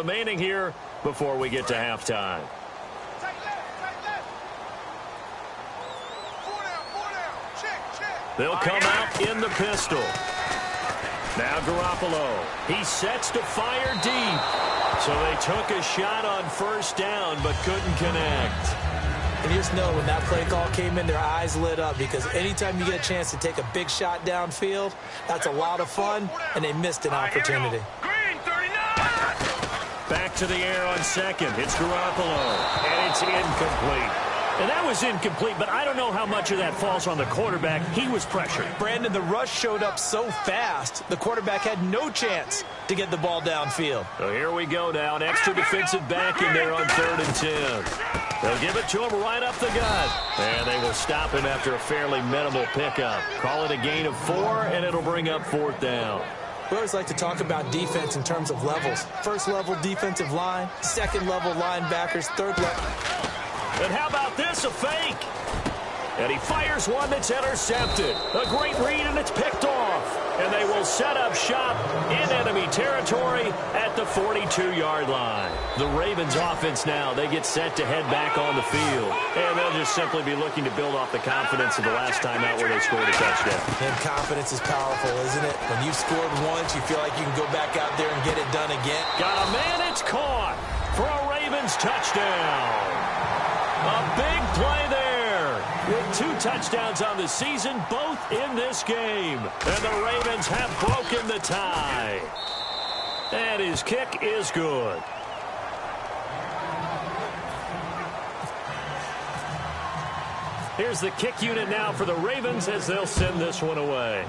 remaining here before we get to halftime. They'll come out in the pistol. Now Garoppolo. He sets to fire deep. So they took a shot on first down but couldn't connect. And you just know when that play call came in, their eyes lit up, because anytime you get a chance to take a big shot downfield, that's a lot of fun, and they missed an opportunity. Back to the air on second. It's Garoppolo, and it's incomplete. And that was incomplete, but I don't know how much of that falls on the quarterback. He was pressured. Brandon, the rush showed up so fast, the quarterback had no chance to get the ball downfield. So here we go now. An extra defensive back in there on 3rd and 10. They'll give it to him right up the gut. And they will stop him after a fairly minimal pickup. Call it a gain of 4, and it'll bring up 4th down. We always like to talk about defense in terms of levels. First level defensive line, second level linebackers, third level. And how about this, a fake? And he fires one that's intercepted. A great read, and it's picked off. And they will set up shop in enemy territory at the 42-yard line. The Ravens offense now, they get set to head back on the field. And they'll just simply be looking to build off the confidence of the last time out where they scored a touchdown. And confidence is powerful, isn't it? When you've scored once, you feel like you can go back out there and get it done again. Got a man, it's caught for a Ravens touchdown. A big play there with 2 touchdowns on the season, both in this game. And the Ravens have broken the tie. And his kick is good. Here's the kick unit now for the Ravens as they'll send this one away.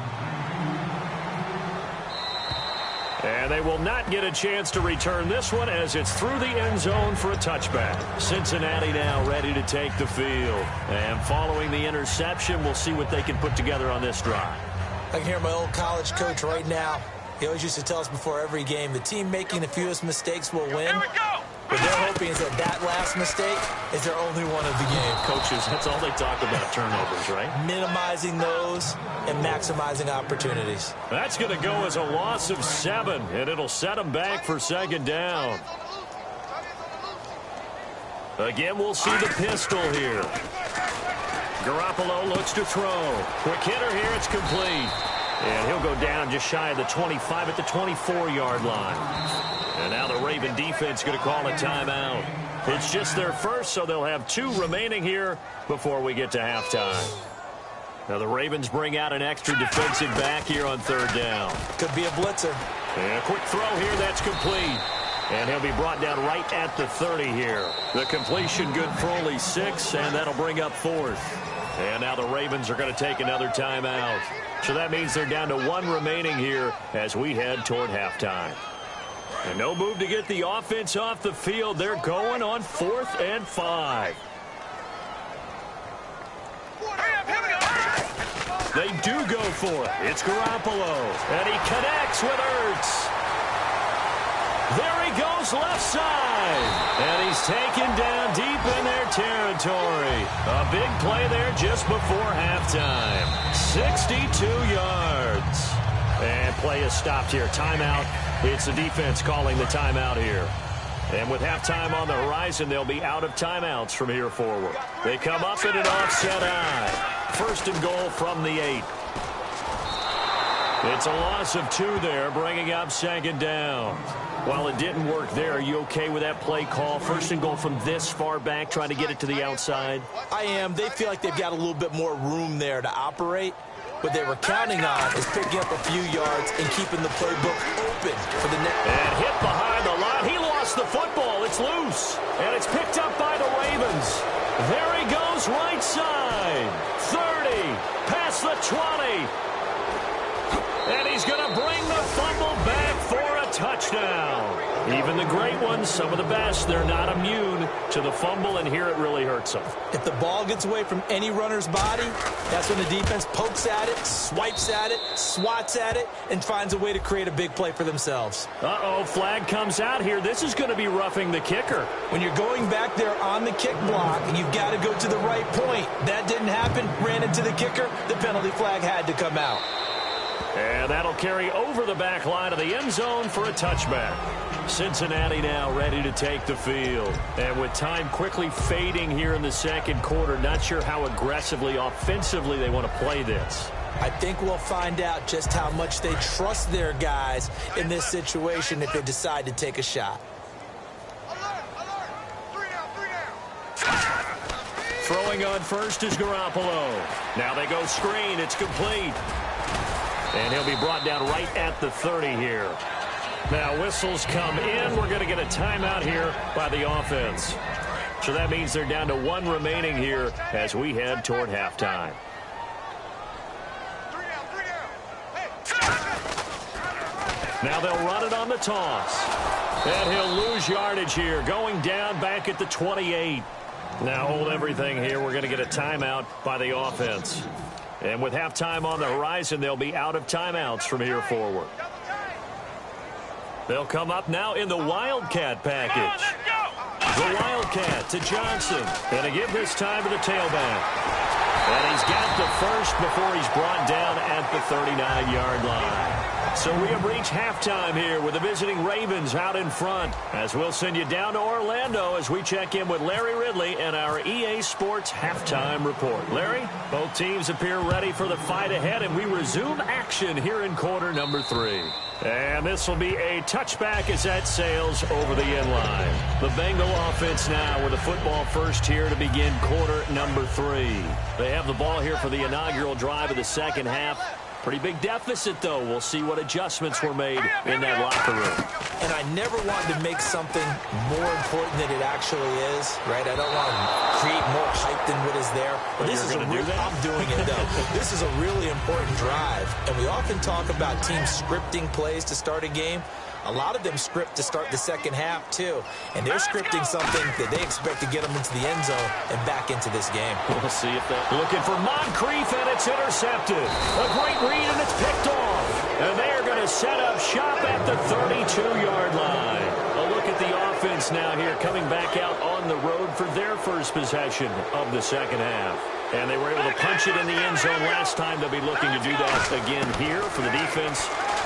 And they will not get a chance to return this one as it's through the end zone for a touchback. Cincinnati now ready to take the field. And following the interception, we'll see what they can put together on this drive. I can hear my old college coach right now. He always used to tell us before every game, the team making the fewest mistakes will win. Here we go. What they're hoping is that last mistake is their only one of the game. Coaches, that's all they talk about, turnovers, right? Minimizing those and maximizing opportunities. That's going to go as a loss of 7, and it'll set them back for 2nd down. Again, we'll see the pistol here. Garoppolo looks to throw. Quick hitter here, it's complete. And he'll go down just shy of the 25 at the 24-yard line. And now the Raven defense going to call a timeout. It's just their first, so they'll have 2 remaining here before we get to halftime. Now the Ravens bring out an extra defensive back here on 3rd down. Could be a blitzer. And a quick throw here, that's complete. And he'll be brought down right at the 30 here. The completion good for only 6, and that'll bring up 4th. And now the Ravens are going to take another timeout. So that means they're down to 1 remaining here as we head toward halftime. And no move to get the offense off the field. They're going on 4th and 5. They do go for it. It's Garoppolo. And he connects with Ertz. There he goes left side. And he's taken down deep in their territory. A big play there just before halftime. 62 yards. And play is stopped here. Timeout. It's the defense calling the timeout here. And with halftime on the horizon, they'll be out of timeouts from here forward. They come up in an offset eye. 1st and goal from the 8. It's a loss of 2 there, bringing up 2nd down. While it didn't work there, are you okay with that play call? 1st and goal from this far back, trying to get it to the outside? I am. They feel like they've got a little bit more room there to operate. What they were counting on is picking up a few yards and keeping the playbook open for the next. And hit behind the line. He lost the football. It's loose. And it's picked up by the Ravens. There he goes, right side. 30, past the 20. And he's going to bring the fumble back for a touchdown. Even the great ones, some of the best, they're not immune to the fumble, and here it really hurts them. If the ball gets away from any runner's body, that's when the defense pokes at it, swipes at it, swats at it, and finds a way to create a big play for themselves. Uh-oh, flag comes out here. This is going to be roughing the kicker. When you're going back there on the kick block, and you've got to go to the right point. That didn't happen, ran into the kicker, the penalty flag had to come out. And that'll carry over the back line of the end zone for a touchback. Cincinnati now ready to take the field. And with time quickly fading here in the second quarter, not sure how aggressively, offensively they want to play this. I think we'll find out just how much they trust their guys in this situation if they decide to take a shot. Throwing on first is Garoppolo. Now they go screen. It's complete. And he'll be brought down right at the 30 here. Now whistles come in. We're going to get a timeout here by the offense. So that means they're down to one remaining here as we head toward halftime. Now they'll run it on the toss. And he'll lose yardage here, going down back at the 28. Now hold everything here. We're going to get a timeout by the offense. And with halftime on the horizon, they'll be out of timeouts from here forward. They'll come up now in the Wildcat package. The Wildcat to Johnson. And to give this time to the tailback. And he's got the first before he's brought down at the 39-yard line. So we have reached halftime here with the visiting Ravens out in front. As we'll send you down to Orlando as we check in with Larry Ridley and our EA Sports halftime report. Larry, both teams appear ready for the fight ahead, and we resume action here in quarter number 3. And this will be a touchback as that sails over the end line. The Bengal offense now with a football first here to begin quarter number 3. They have the ball here for the inaugural drive of the second half. Pretty big deficit, though. We'll see what adjustments were made in that locker room. And I never wanted to make something more important than it actually is, right? I don't want to create more hype than what is there. But this is I'm doing it, though. This is a really important drive. And we often talk about teams scripting plays to start a game. A lot of them script to start the second half, too. And they're scripting something that they expect to get them into the end zone and back into this game. We'll see if that... Looking for Moncrief, and it's intercepted. A great read, and it's picked off. And they're going to set up shop at the 32-yard line. A look at the offense now here, coming back out on the road for their first possession of the second half. And they were able to punch it in the end zone last time. They'll be looking to do that again here for the defense.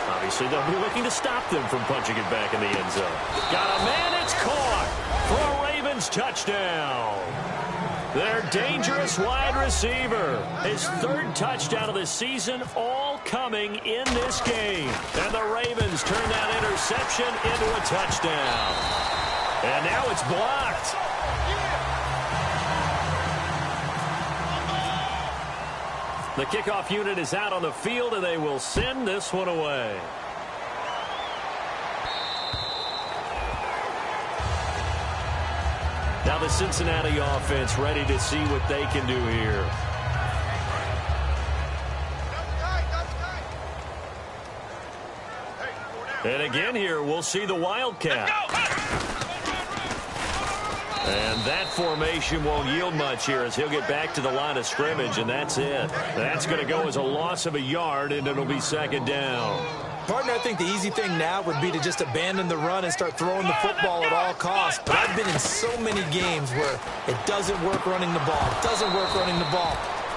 Obviously, they'll be looking to stop them from punching it back in the end zone. Got a man, it's caught for a Ravens touchdown. Their dangerous wide receiver. His third touchdown of the season, all coming in this game. And the Ravens turn that interception into a touchdown. And now it's blocked. The kickoff unit is out on the field, and they will send this one away. Now the Cincinnati offense ready to see what they can do here. And again here, we'll see the Wildcat. And that formation won't yield much here as he'll get back to the line of scrimmage, and that's it. That's going to go as a loss of a yard, and it'll be second down. Partner, I think the easy thing now would be to just abandon the run and start throwing the football at all costs. But I've been in so many games where it doesn't work running the ball,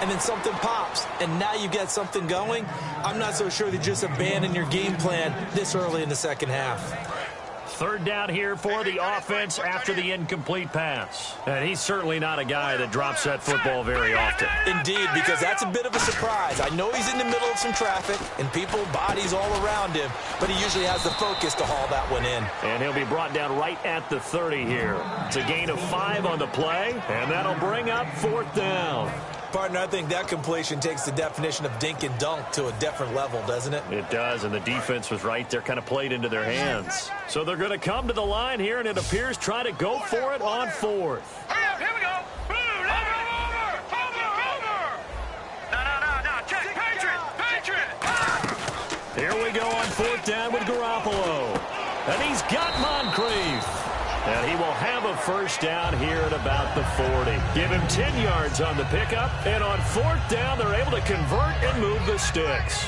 and then something pops, and now you get something going. I'm not so sure that just abandon your game plan this early in the second half. Third down here for the offense after the incomplete pass. And he's certainly not a guy that drops that football very often. Indeed, because that's a bit of a surprise. I know he's in the middle of some traffic and people, bodies all around him, but he usually has the focus to haul that one in. And he'll be brought down right at the 30 here. It's a gain of 5 on the play, and that'll bring up fourth down. Partner, I think that completion takes the definition of dink and dunk to a different level, doesn't it? It does, and the defense was right there, kind of played into their hands. So they're going to come to the line here, and it appears try to go for it on fourth. Here we go. No. Patriot. Here we go on fourth down with Garoppolo. And he's got Moncrief. And he will have a first down here at about the 40. Give him 10 yards on the pickup. And on fourth down, they're able to convert and move the sticks.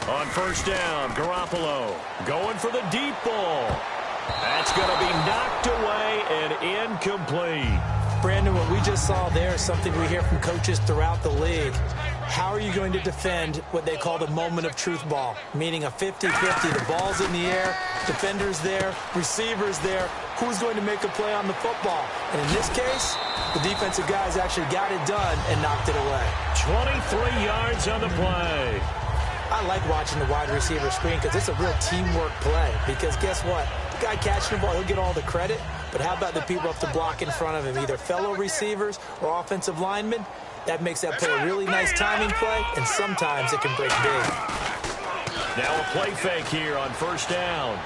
On first down, Garoppolo going for the deep ball. That's going to be knocked away and incomplete. Brandon, what we just saw there is something we hear from coaches throughout the league. How are you going to defend what they call the moment of truth ball, meaning a 50-50? The ball's in the air, defender's there, receiver's there. Who's going to make a play on the football? And in this case, the defensive guys actually got it done and knocked it away. 23 yards on the play. I like watching the wide receiver screen because it's a real teamwork play. Because guess what? The guy catching the ball, he'll get all the credit. But how about the people up to block in front of him, either fellow receivers or offensive linemen? That makes that play a really nice timing play, and sometimes it can break big. Now a play fake here on first down.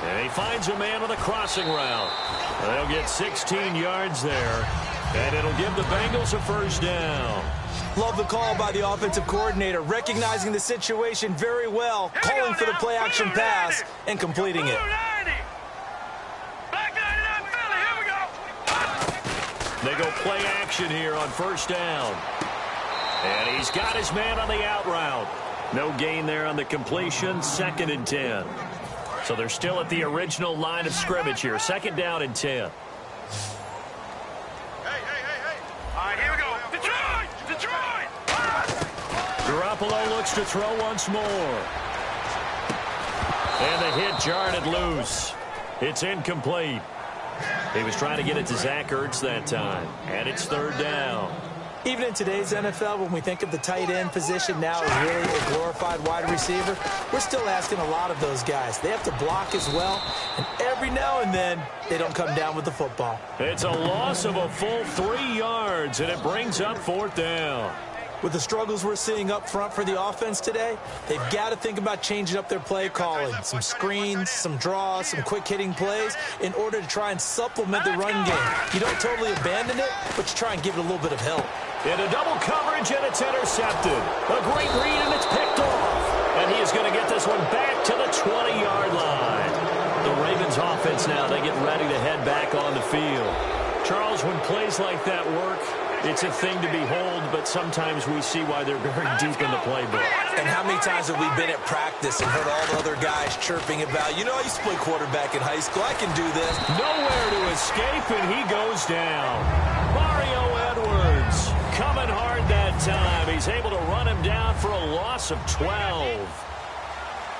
And he finds a man on the crossing route. They'll get 16 yards there, and it'll give the Bengals a first down. Love the call by the offensive coordinator, recognizing the situation very well, calling for the play-action pass and completing it. They go play action here on first down. And he's got his man on the out route. No gain there on the completion, 2nd and 10. So they're still at the original line of scrimmage here, 2nd down and 10. Hey. All right, here we go. Detroit! Garoppolo looks to throw once more. And the hit jarred it loose. It's incomplete. He was trying to get it to Zach Ertz that time. And it's 3rd down. Even in today's NFL, when we think of the tight end position now as really a glorified wide receiver, we're still asking a lot of those guys. They have to block as well, and every now and then, they don't come down with the football. It's a loss of a full 3 yards, and it brings up 4th down. With the struggles we're seeing up front for the offense today, they've got to think about changing up their play calling. Some screens, some draws, some quick-hitting plays in order to try and supplement the run game. You don't totally abandon it, but you try and give it a little bit of help. Into double coverage, and it's intercepted. A great read, and it's picked off. And he is going to get this one back to the 20-yard line. The Ravens offense now, they get ready to head back on the field. Charles, when plays like that work, it's a thing to behold, but sometimes we see why they're very deep in the playbook. And how many times have we been at practice and heard all the other guys chirping about, I used to play quarterback in high school. I can do this. Nowhere to escape, and he goes down. Mario Edwards coming hard that time. He's able to run him down for a loss of 12.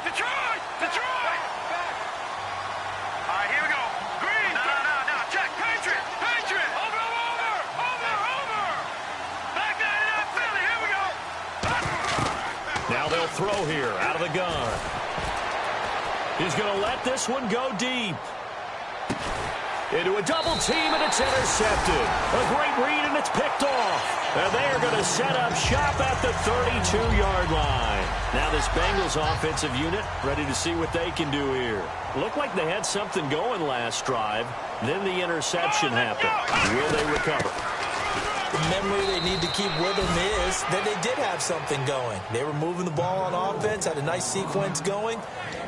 Detroit! All right, here we go. Green! No. Check. Patriot! Over! Back 99 Philly, here we go! Now they'll throw here, out of the gun. He's going to let this one go deep. Into a double team, and it's intercepted. A great read, and it's picked off. And they are going to set up shop at the 32-yard line. Now this Bengals offensive unit ready to see what they can do here. Looked like they had something going last drive. Then the interception happened. Will they recover? The memory they need to keep with them is that they did have something going. They were moving the ball on offense, had a nice sequence going.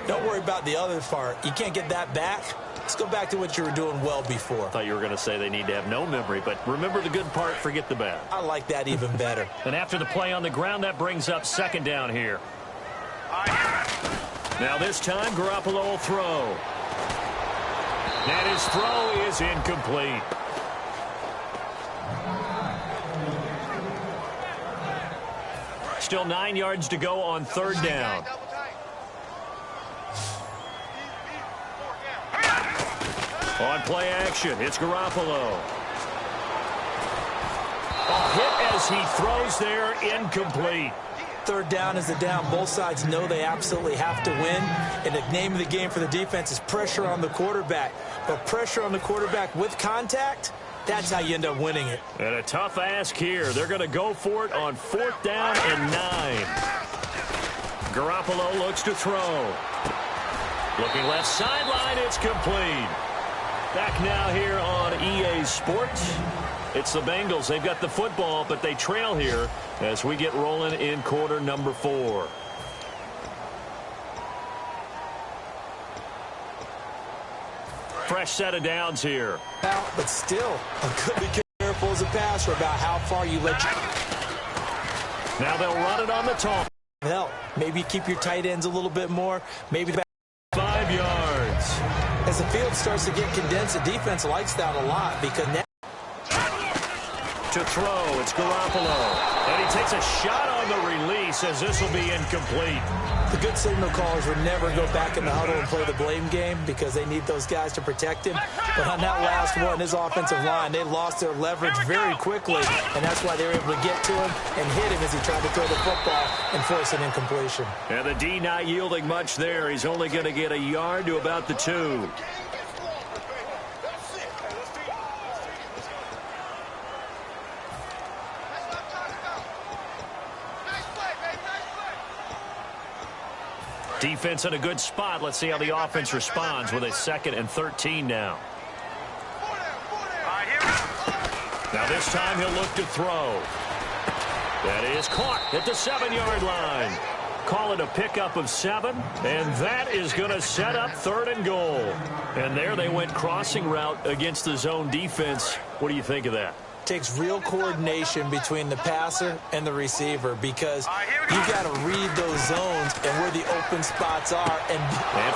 Don't worry about the other part. You can't get that back. Let's go back to what you were doing well before. I thought you were going to say they need to have no memory, but remember the good part, forget the bad. I like that even better. And after the play on the ground, that brings up 2nd down here. Now this time, Garoppolo will throw. And his throw is incomplete. Still 9 yards to go on 3rd down. On play action, it's Garoppolo. A hit as he throws there, incomplete. 3rd down is the down. Both sides know they absolutely have to win. And the name of the game for the defense is pressure on the quarterback. But pressure on the quarterback with contact, that's how you end up winning it. And a tough ask here. They're going to go for it on 4th down and 9. Garoppolo looks to throw. Looking left sideline, it's complete. Back now here on EA Sports. It's the Bengals. They've got the football, but they trail here as we get rolling in quarter number 4. Fresh set of downs here. But still, be careful as a passer about how far you let you. Now they'll run it on the top. Hell, maybe keep your tight ends a little bit more. Maybe 5 yards. As the field starts to get condensed, the defense likes that a lot because now. To throw, it's Garoppolo. And he takes a shot on the release as this will be incomplete. The good signal callers would never go back in the huddle and play the blame game because they need those guys to protect him. But on that last one, his offensive line, they lost their leverage very quickly, and that's why they were able to get to him and hit him as he tried to throw the football and force an incompletion. And the D not yielding much there. He's only going to get a yard to about the 2. Defense in a good spot. Let's see how the offense responds with a 2nd and 13 now. Now this time he'll look to throw. That is caught at the 7-yard line. Call it a pickup of 7, and that is going to set up 3rd and goal. And there they went crossing route against the zone defense. What do you think of that? Takes real coordination between the passer and the receiver because you got to read those zones and where the open spots are. And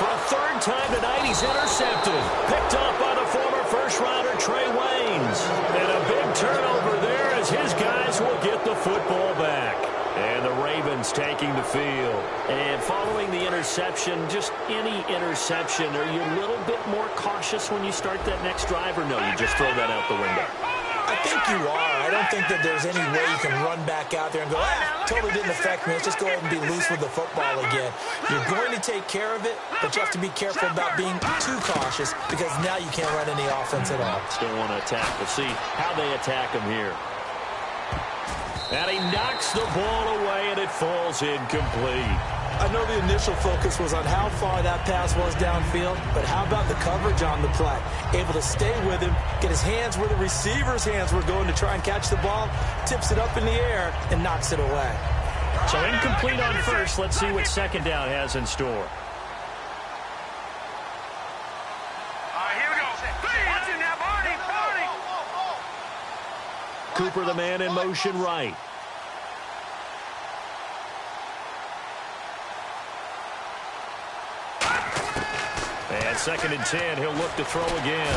for a 3rd time tonight, he's intercepted. Picked up by the former first-rounder Trey Waynes. And a big turnover there as his guys will get the football back. And the Ravens taking the field. And following the interception, just any interception, are you a little bit more cautious when you start that next drive, or no, you just throw that out the window? I think you are. I don't think that there's any way you can run back out there and go, totally didn't affect me. Let's just go ahead and be loose with the football again. You're going to take care of it, but you have to be careful about being too cautious because now you can't run any offense at all. Still want to attack. We'll see how they attack him here. And he knocks the ball away, and it falls incomplete. I know the initial focus was on how far that pass was downfield, but how about the coverage on the play? Able to stay with him, get his hands where the receiver's hands were going to try and catch the ball, tips it up in the air, and knocks it away. So incomplete on first. Let's see what 2nd down has in store. Here we go. What's in that body? Cooper, the man in motion right. And 2nd and 10, he'll look to throw again.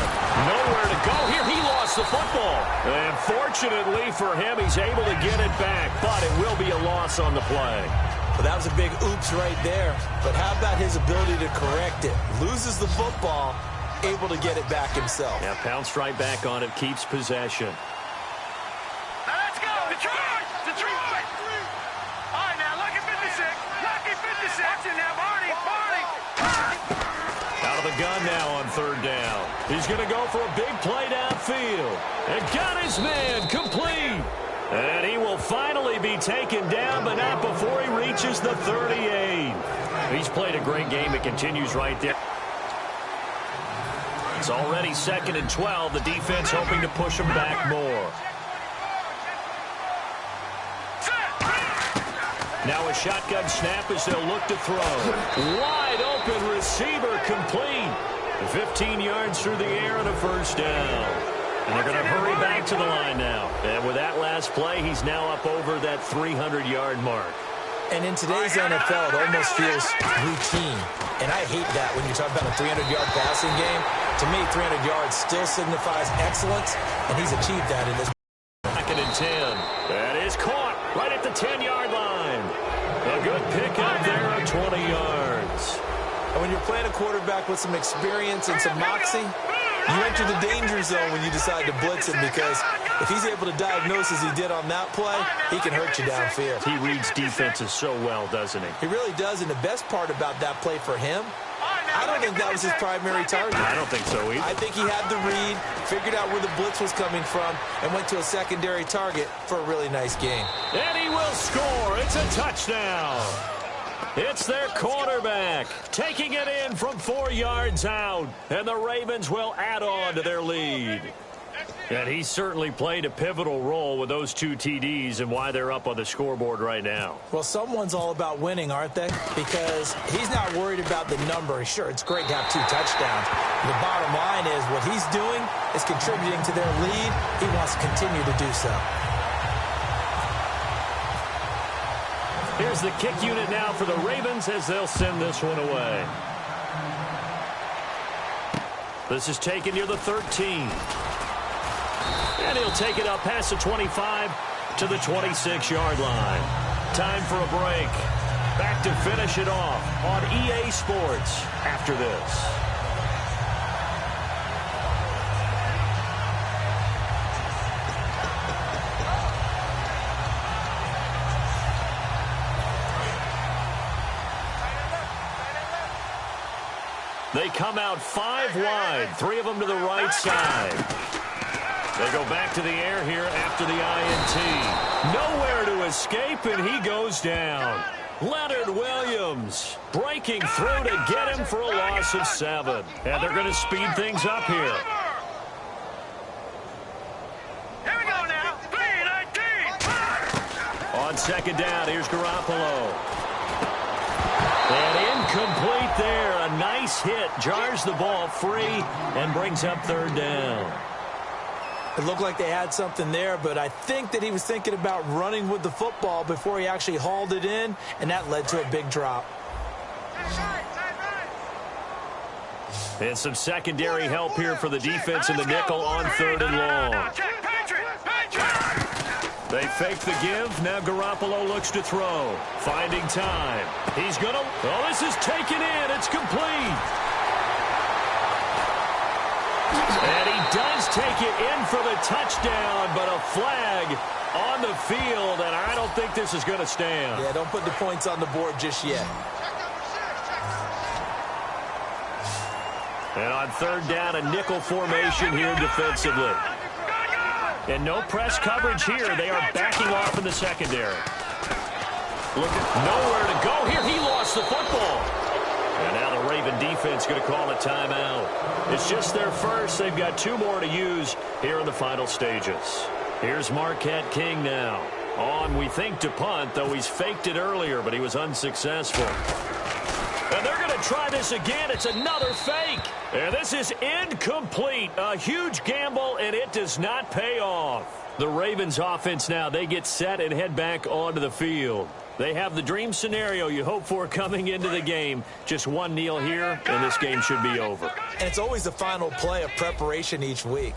Nowhere to go here. He lost the football. And fortunately for him, he's able to get it back, but it will be a loss on the play. Well, that was a big oops right there. But how about his ability to correct it? Loses the football, able to get it back himself. Yeah, pounced right back on it, keeps possession. Now let's go. Detroit! Detroit! All right, now, lucky 56. Lucky 56 in there, Barney. Out of the gun now on 3rd down. He's going to go for a big play downfield. And got his man complete. And he will finally be taken down, but not before he reaches the 38. He's played a great game. It continues right there. It's already 2nd and 12. The defense hoping to push him back more. Now a shotgun snap as they'll look to throw. Wide open receiver complete. 15 yards through the air and a 1st down. And they're going to hurry back to the line now. And with that last play, he's now up over that 300-yard mark. And in today's NFL, it almost feels routine. And I hate that when you talk about a 300-yard passing game. To me, 300 yards still signifies excellence, and he's achieved that in this. 2nd and 10. That is caught right at the 10-yard line. A good pickup there of 20 yards. And when you're playing a quarterback with some experience and some moxie, you enter the danger zone when you decide to blitz him because if he's able to diagnose as he did on that play, he can hurt you downfield. He reads defenses so well, doesn't he? He really does, and the best part about that play for him, I don't think that was his primary target. I don't think so either. I think he had the read, figured out where the blitz was coming from, and went to a secondary target for a really nice game. And he will score. It's a touchdown. It's their quarterback taking it in from 4 yards out, and the Ravens will add on to their lead. And he certainly played a pivotal role with those 2 TDs and why they're up on the scoreboard right now. Well, someone's all about winning, aren't they? Because he's not worried about the number. Sure, it's great to have 2 touchdowns. The bottom line is what he's doing is contributing to their lead. He wants to continue to do so. Here's the kick unit now for the Ravens as they'll send this one away. This is taken near the 13. And he'll take it up past the 25 to the 26-yard line. Time for a break. Back to finish it off on EA Sports after this. They come out 5 wide, 3 of them to the right side. They go back to the air here after the INT. Nowhere to escape, and he goes down. Leonard Williams breaking through to get him for a loss of 7. And they're going to speed things up here. Here we go now. 3-19. On second down, here's Garoppolo. And incomplete there. A nice hit. Jars the ball free and brings up 3rd down. It looked like they had something there, but I think that he was thinking about running with the football before he actually hauled it in, and that led to a big drop. And some secondary help here for the defense in the nickel on 3rd and long. They fake the give. Now Garoppolo looks to throw. Finding time. He's going to... Oh, this is taken in. It's complete. And he does take it in for the touchdown, but a flag on the field, and I don't think this is going to stand. Yeah, don't put the points on the board just yet. And on 3rd down, a nickel formation here defensively. And no press coverage here. They are backing off in the secondary. Look at nowhere to go here. He lost the football. And now the Raven defense going to call a timeout. It's just their first. They've got 2 more to use here in the final stages. Here's Marquette King now. On, we think, to punt, though he's faked it earlier, but he was unsuccessful. And they're going to try this again. It's another fake. And this is incomplete. A huge gamble, and it does not pay off. The Ravens offense now, they get set and head back onto the field. They have the dream scenario you hope for coming into the game. Just one kneel here, and this game should be over. And it's always the final play of preparation each week.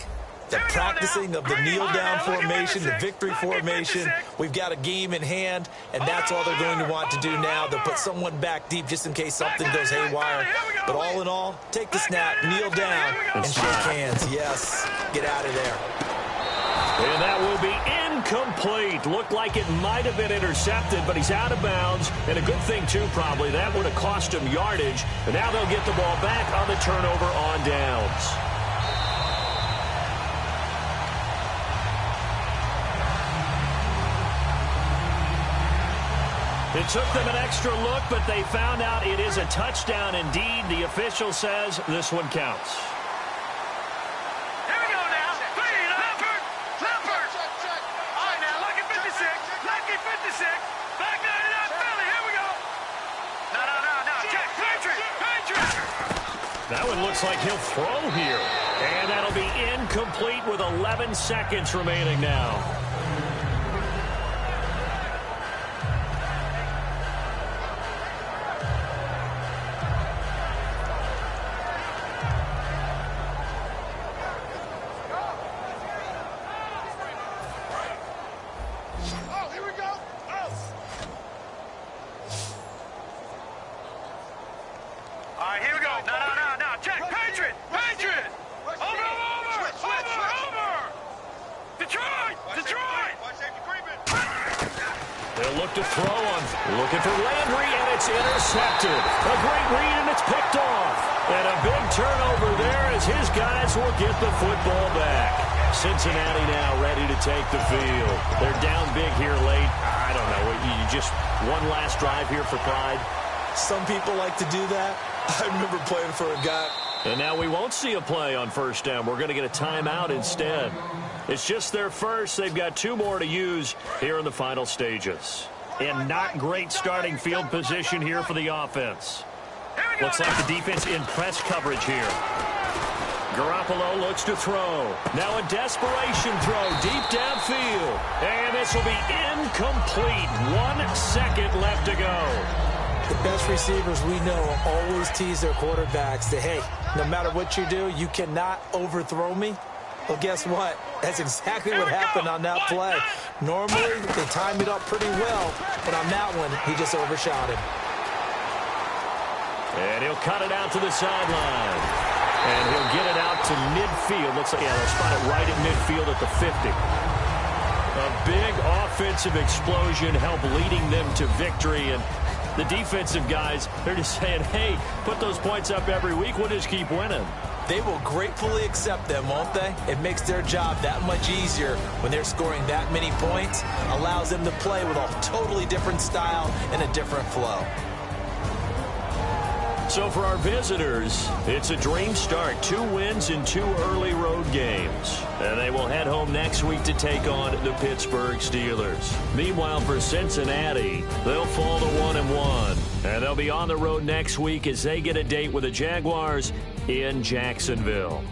The practicing of the kneel-down formation, the victory formation. We've got a game in hand, and that's all they're going to want to do now. They'll put someone back deep just in case something goes haywire. But all in all, take the snap, kneel down, and shake hands. Yes, get out of there. And that will be incomplete. Looked like it might have been intercepted, but he's out of bounds. And a good thing, too, probably. That would have cost him yardage. And now they'll get the ball back on the turnover on downs. It took them an extra look, but they found out it is a touchdown indeed. The official says this one counts. Here we go now. Leopard. All right, now, lucky 56. Lucky 56. Back 99 Philly. Here we go. No. Check. Patriot. That one looks like he'll throw here. And that'll be incomplete with 11 seconds remaining now. To throw on, looking for Landry, and it's intercepted. A great read, and it's picked off. And a big turnover there as his guys will get the football back. Cincinnati now ready to take the field. They're down big here late. I don't know. You just one last drive here for pride. Some people like to do that. I remember playing for a guy. And now we won't see a play on 1st down. We're going to get a timeout instead. It's just their first. They've got 2 more to use here in the final stages. And not great starting field position here for the offense. Looks like the defense in press coverage here. Garoppolo looks to throw. Now a desperation throw deep downfield. And this will be incomplete. 1 second left to go. The best receivers we know always tease their quarterbacks that, hey, no matter what you do, you cannot overthrow me. Well, guess what? That's exactly what happened on that play. Normally, they time it up pretty well, but on that one, he just overshot him. And he'll cut it out to the sideline. And he'll get it out to midfield. Looks like, yeah, they'll spot it right at midfield at the 50. A big offensive explosion helped leading them to victory. And the defensive guys, they're just saying, hey, put those points up every week. We'll just keep winning. They will gratefully accept them, won't they? It makes their job that much easier when they're scoring that many points. Allows them to play with a totally different style and a different flow. So for our visitors, it's a dream start. 2 wins in 2 early road games. And they will head home next week to take on the Pittsburgh Steelers. Meanwhile, for Cincinnati, they'll fall to 1-1. And they'll be on the road next week as they get a date with the Jaguars in Jacksonville.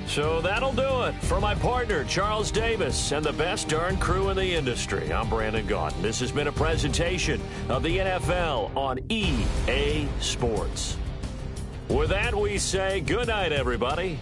So that'll do it. For my partner, Charles Davis, and the best darn crew in the industry, I'm Brandon Gaudin. This has been a presentation of the NFL on EA Sports. With that, we say good night, everybody.